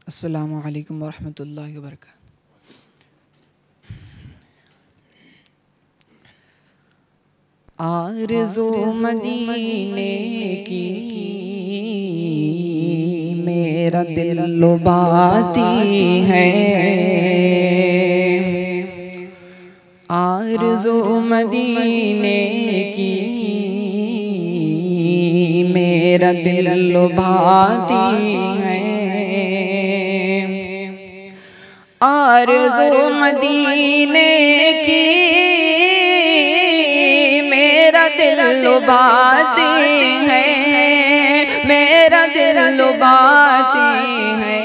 अस्सलामु अलैकुम वरहमतुल्लाहि वबरकातुहू। आरज़ू मदीने की मेरा दिल लुभाती है, आरज़ू मदीने की मेरा दिल लुभाती है, आरज़ू मदीने की मेरा दिल लुभाती है, मेरा दिल लुभाती है।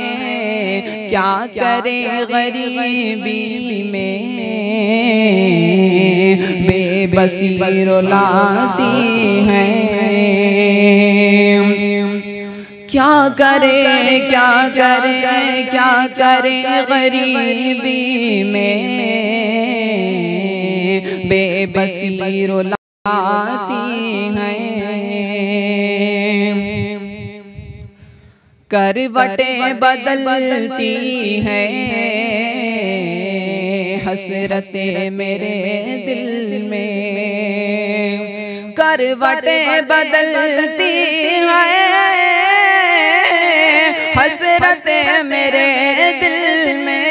क्या करे गरीबी में बेबसी रुलाती है, क्या करे क्या करे क्या करे गरीबी में बेबसी रुलाती है। करवटें बदलती है हसरतें मेरे दिल में, करवटें बदलती है हसरतें मेरे दिल में,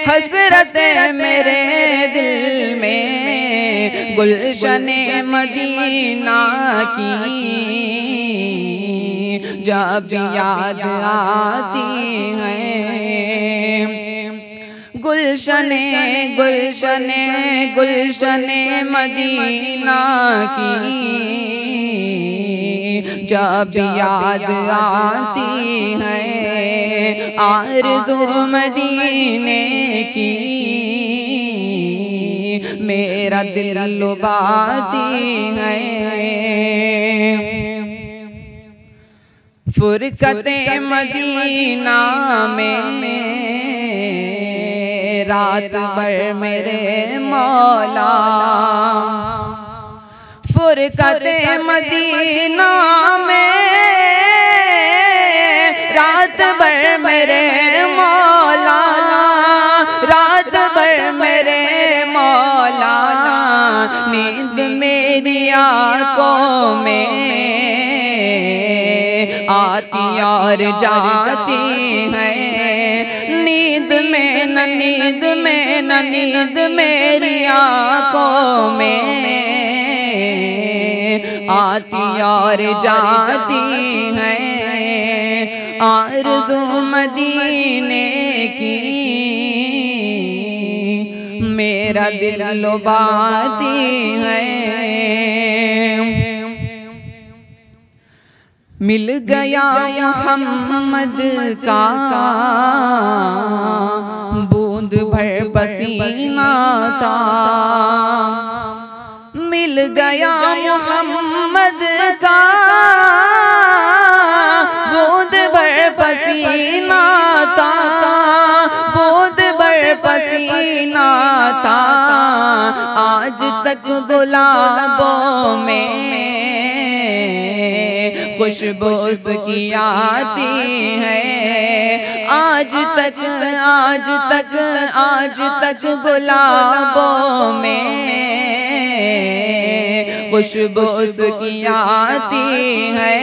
हसरतें मेरे दिल में। गुलशने मदीना की जब याद आती है, गुलशने गुलशने गुलशने मदीना की जब याद आती है, आरज़ू मदीने की मेरा दिल लुभाती है। फुरकते मदीना में रात भर मेरे मौला, फुरकते मदीना में रात भर मेरे मौला, रात भर मेरे मौला। नींद मेरी आँखों में आती और जाती है, नींद में न नींद में न नींद मेरी आँखों में आती और जाती है, आरज़ू मदीने की मेरा दिल लुभाती है। मिल गया मोहम्मद का बूंद भर पसीना था, मिल गया मोहम्मद का बूंद भर पसीना था, बूंद भर पसीना था। आज तक गुलाबों में खुशबू उसकी आती है, आज तक आज तक आज तक गुलाबों में खुशबू उसकी आती है,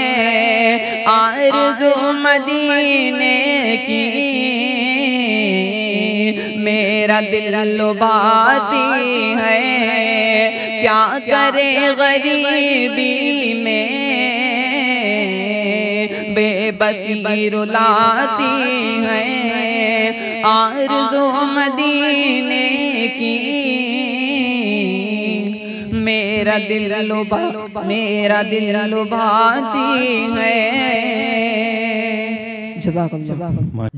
आरज़ू मदीने की मेरा दिल लुभाती है। क्या करे गरीबी में बेबसी रुलाती है, आरज़ू मदीने की मेरा दिल लुभाती है।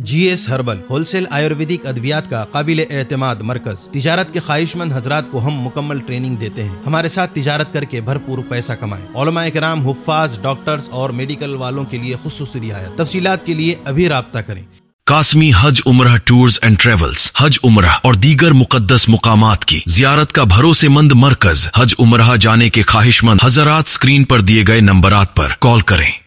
GS हर्बल होलसेल आयुर्वेदिक अद्वियात का काबिल एतमाद मरकज। तिजारत के ख्वाहिशमंद हजरात को हम मुकम्मल ट्रेनिंग देते हैं। हमारे साथ तिजारत करके भरपूर पैसा कमाएं। उलमाए किराम, हुफ्फाज, डॉक्टर्स और मेडिकल वालों के लिए खुसूसी रियायत। तफसीलात के लिए अभी राब्ता करें। कासमी हज उम्रह टूर्स एंड ट्रेवल्स हज उम्रह और दीगर मुकद्दस मुकामात की जियारत का भरोसेमंद मरकज। हज उम्रह जाने के ख्वाहिशमंद हजरात स्क्रीन पर दिए गए नंबरात पर कॉल करें।